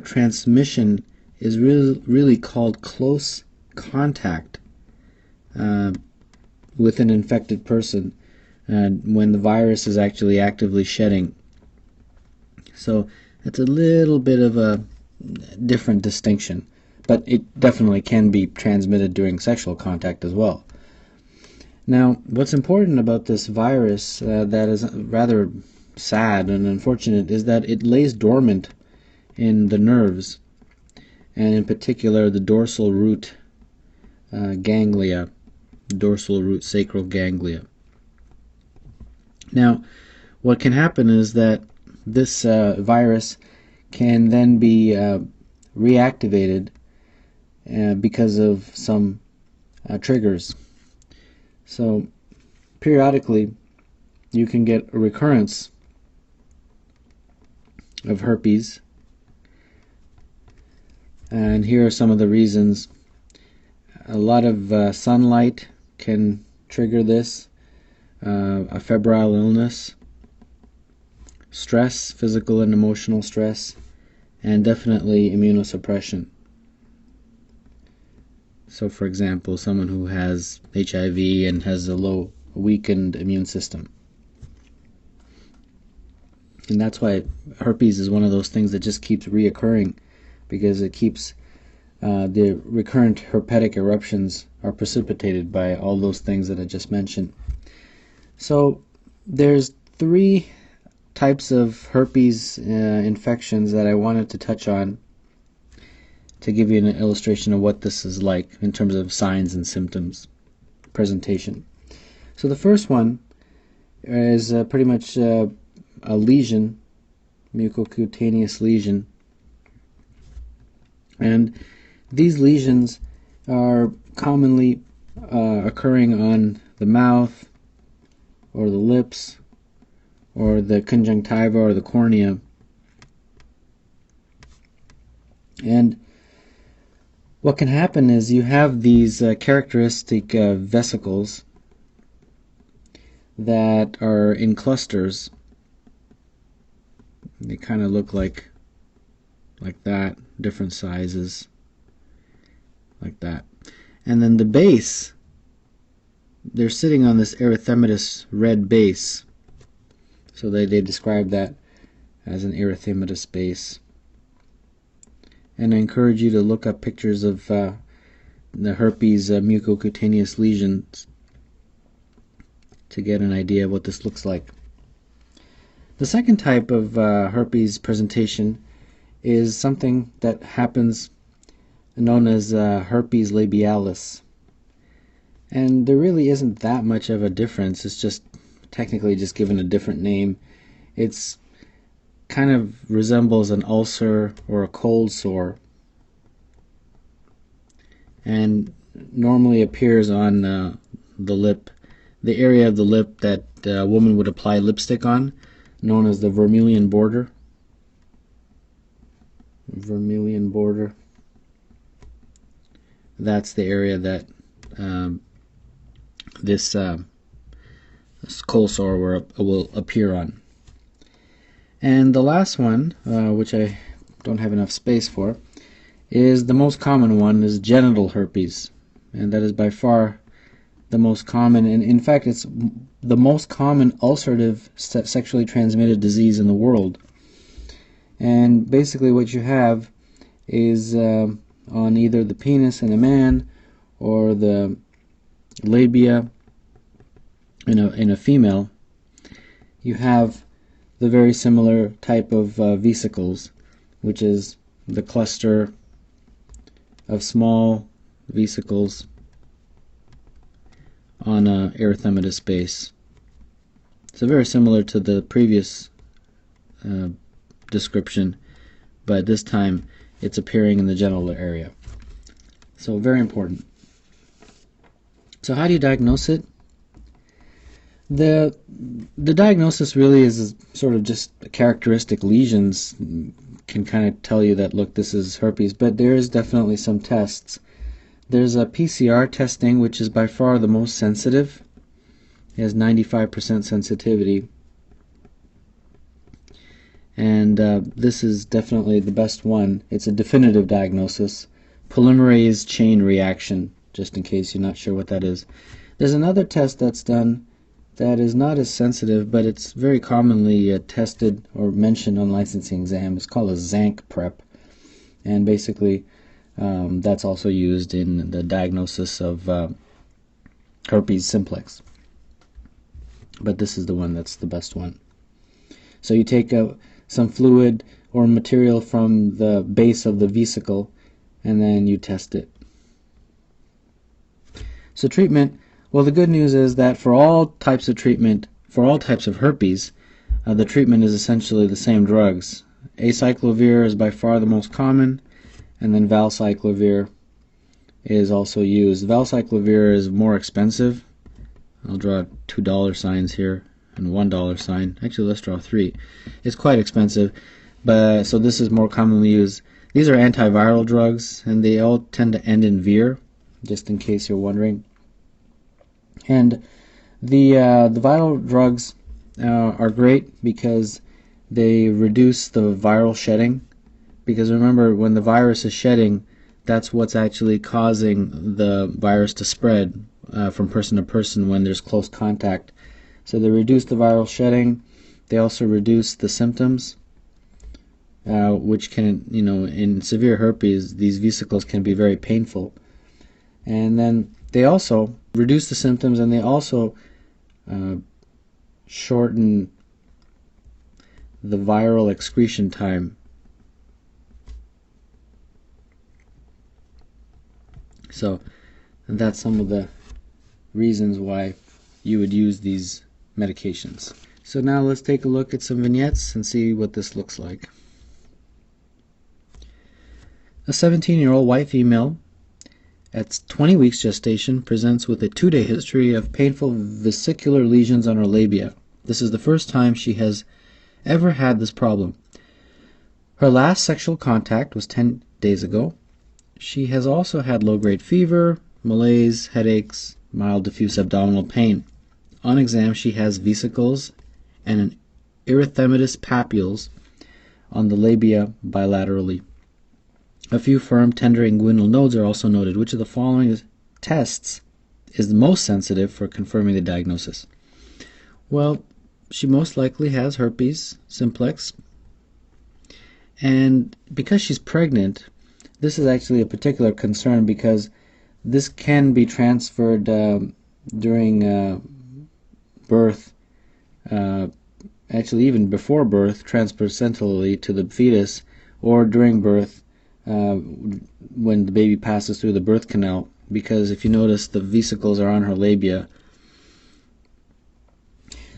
transmission is really called close contact with an infected person when the virus is actually actively shedding. So it's a little bit of a different distinction, but it definitely can be transmitted during sexual contact as well. Now, what's important about this virus that is rather sad and unfortunate is that it lays dormant in the nerves, and in particular the dorsal root ganglia, dorsal root sacral ganglia. Now, what can happen is that this virus can then be reactivated because of some triggers. So periodically you can get a recurrence of herpes, and here are some of the reasons. A lot of sunlight can trigger this, a febrile illness, stress, physical and emotional stress, and definitely immunosuppression. So for example, someone who has HIV and has a weakened immune system. And that's why herpes is one of those things that just keeps reoccurring, because it keeps the recurrent herpetic eruptions are precipitated by all those things that I just mentioned. So there's 3 types of herpes infections that I wanted to touch on to give you an illustration of what this is like in terms of signs and symptoms presentation. So the first one is pretty much a lesion, mucocutaneous lesion, and these lesions are commonly occurring on the mouth or the lips or the conjunctiva or the cornea. And what can happen is you have these characteristic vesicles that are in clusters. They kind of look like that, different sizes, like that. And then the base, they're sitting on this erythematous red base. So they describe that as an erythematous base. And I encourage you to look up pictures of the herpes mucocutaneous lesions to get an idea of what this looks like. The second type of herpes presentation is something that happens known as herpes labialis. And there really isn't that much of a difference. It's just technically just given a different name. It's kind of resembles an ulcer or a cold sore, and normally appears on the lip, the area of the lip that a woman would apply lipstick on, known as the vermilion border. Vermilion border. That's the area that this cold sore will appear on. And the last one, which I don't have enough space for, is the most common one, is genital herpes. And that is by far the most common, and in fact it's the most common ulcerative sexually transmitted disease in the world. And basically what you have is on either the penis in a man or the labia in a female, you have the very similar type of vesicles, which is the cluster of small vesicles on a erythematous base. So very similar to the previous description, but this time it's appearing in the genital area. So very important. So how do you diagnose it? The diagnosis really is sort of just characteristic lesions can kind of tell you that, look, this is herpes, but there is definitely some tests. There's a PCR testing, which is by far the most sensitive. It has 95% sensitivity. and this is definitely the best one. It's a definitive diagnosis. Polymerase chain reaction, just in case you're not sure what that is. There's another test that's done that is not as sensitive, but it's very commonly tested or mentioned on licensing exam. It's called a Zank prep, and basically that's also used in the diagnosis of herpes simplex. But this is the one that's the best one. So you take some fluid or material from the base of the vesicle, and then you test it. So treatment, well, the good news is that for all types of treatment, for all types of herpes, the treatment is essentially the same drugs. Acyclovir is by far the most common, and then valcyclovir is also used. Valcyclovir is more expensive. I'll draw $2 signs here and $1 sign. Actually, let's draw 3. It's quite expensive, but so this is more commonly used. These are antiviral drugs, and they all tend to end in vir, just in case you're wondering. And the viral drugs are great because they reduce the viral shedding. Because remember, when the virus is shedding, that's what's actually causing the virus to spread from person to person when there's close contact. So they reduce the viral shedding. They also reduce the symptoms, which can, in severe herpes, these vesicles can be very painful. And then they also reduce the symptoms, and they also shorten the viral excretion time. So that's some of the reasons why you would use these medications. So now let's take a look at some vignettes and see what this looks like. A 17-year-old white female at 20 weeks gestation presents with a 2-day history of painful vesicular lesions on her labia. This is the first time she has ever had this problem. Her last sexual contact was 10 days ago. She has also had low-grade fever, malaise, headaches, mild diffuse abdominal pain. On exam, she has vesicles and an erythematous papules on the labia bilaterally. A few firm, tender inguinal nodes are also noted. Which of the following tests is the most sensitive for confirming the diagnosis? Well, she most likely has herpes simplex, and because she's pregnant, this is actually a particular concern because this can be transferred during birth, actually even before birth, transplacentally to the fetus, or during birth when the baby passes through the birth canal, because if you notice, the vesicles are on her labia.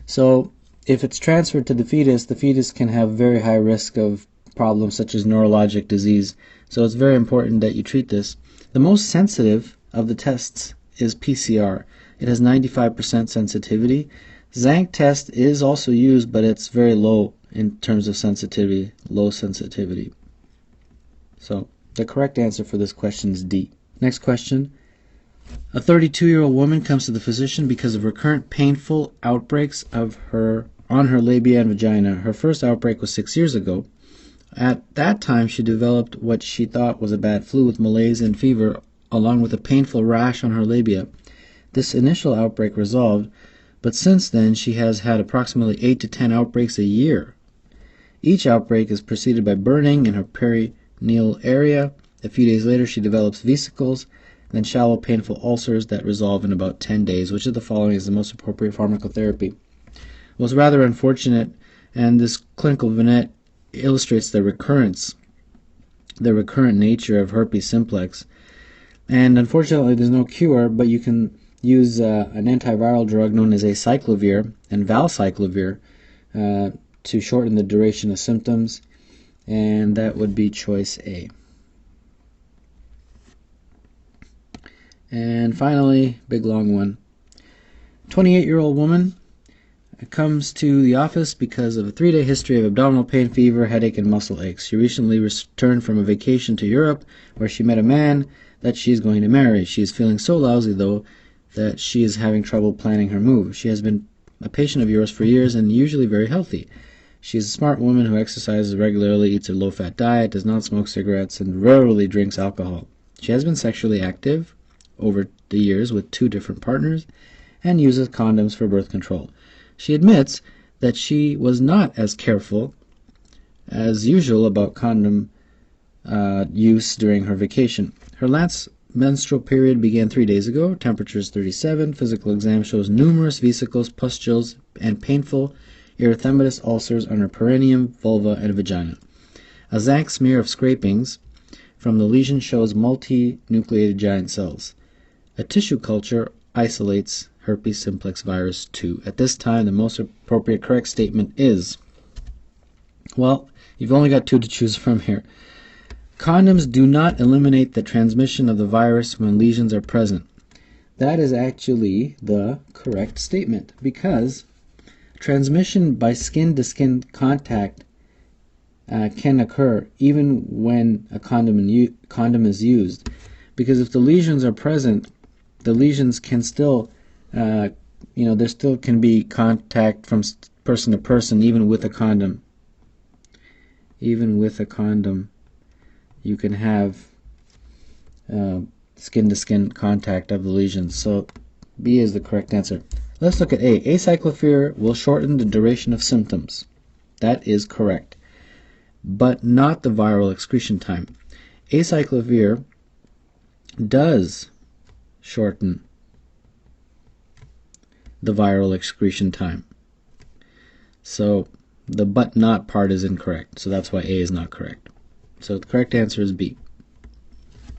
So if it's transferred to the fetus can have very high risk of problems such as neurologic disease. So it's very important that you treat this. The most sensitive of the tests is PCR. It has 95% sensitivity. Zank test is also used, but it's very low in terms of sensitivity, low sensitivity. So the correct answer for this question is D. Next question. A 32-year-old woman comes to the physician because of recurrent painful outbreaks on her labia and vagina. Her first outbreak was 6 years ago. At that time, she developed what she thought was a bad flu with malaise and fever, along with a painful rash on her labia. This initial outbreak resolved, but since then she has had approximately 8 to 10 outbreaks a year. Each outbreak is preceded by burning in her perineal area. A few days later, she develops vesicles, then shallow painful ulcers that resolve in about 10 days. Which of the following is the most appropriate pharmacotherapy? Well, it's rather unfortunate, and this clinical vignette illustrates the recurrent nature of herpes simplex. And unfortunately, there's no cure, but you can use an antiviral drug known as acyclovir and valcyclovir to shorten the duration of symptoms, and that would be choice A. And finally, big long one. 28-year-old woman comes to the office because of a 3-day history of abdominal pain, fever, headache, and muscle aches. She recently returned from a vacation to Europe where she met a man that she is going to marry. She is feeling so lousy, though, that she is having trouble planning her move. She has been a patient of yours for years and usually very healthy. She's a smart woman who exercises regularly, eats a low-fat diet, does not smoke cigarettes, and rarely drinks alcohol. She has been sexually active over the years with 2 different partners and uses condoms for birth control. She admits that she was not as careful as usual about condom use during her vacation. Her last menstrual period began 3 days ago. Temperature is 37. Physical exam shows numerous vesicles, pustules, and painful erythematous ulcers on her perineum, vulva, and vagina. A Zank smear of scrapings from the lesion shows multinucleated giant cells. A tissue culture isolates herpes simplex virus 2. At this time, the most appropriate correct statement is, well, you've only got 2 to choose from here. Condoms do not eliminate the transmission of the virus when lesions are present. That is actually the correct statement, because transmission by skin-to-skin contact can occur even when a condom is used, because if the lesions are present, the lesions can still, there still can be contact from person to person, even with a condom. Even with a condom, you can have skin-to-skin contact of the lesions. So B is the correct answer. Let's look at A. Acyclovir will shorten the duration of symptoms. That is correct, but not the viral excretion time. Acyclovir does shorten the viral excretion time. So the but not part is incorrect. So that's why A is not correct. So the correct answer is B.